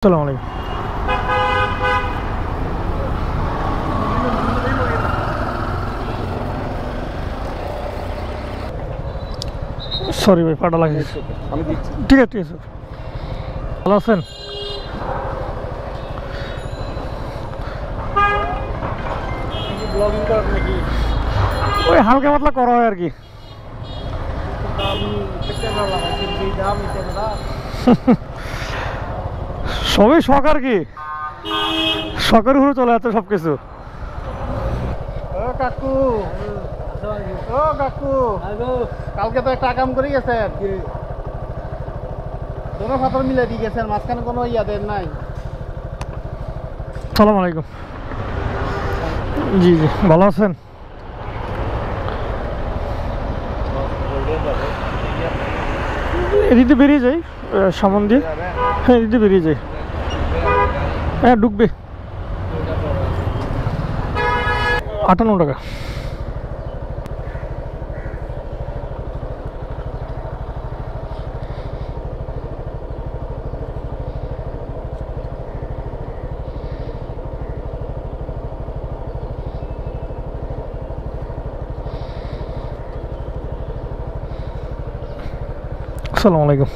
আসসালামু আলাইকুম। সরি ভাই, পাটা লাগে। আমি দিচ্ছি। ঠিক আছে ঠিক আছে, ভালো আছেন? ব্লগিং করেন নাকি? ওই হালকা পাতলা করা হয় আর কি। আমি ক্যামেরা লাগাইছি, এই দাম এই ক্যামেরা। সবই শখ আর কি, শখের উপরে চলে যাচ্ছে সব কিছু। ও কাকু, ও কাকু, কালকে তো একটা কাম করে গেছেন, দোনো ফাতর মিলে দিয়ে গেছেন, মাঝখানে কোনো ইয়া দেন নাই। সালাম আলাইকুম। জি জি, ভালো আছেন? এদিকে বেরিয়ে যাই সামন দিয়ে। হ্যাঁ, এদিকে বেরিয়ে যাই। হ্যাঁ, ঢুকবে 58 টাকা। আসসালামু আলাইকুম।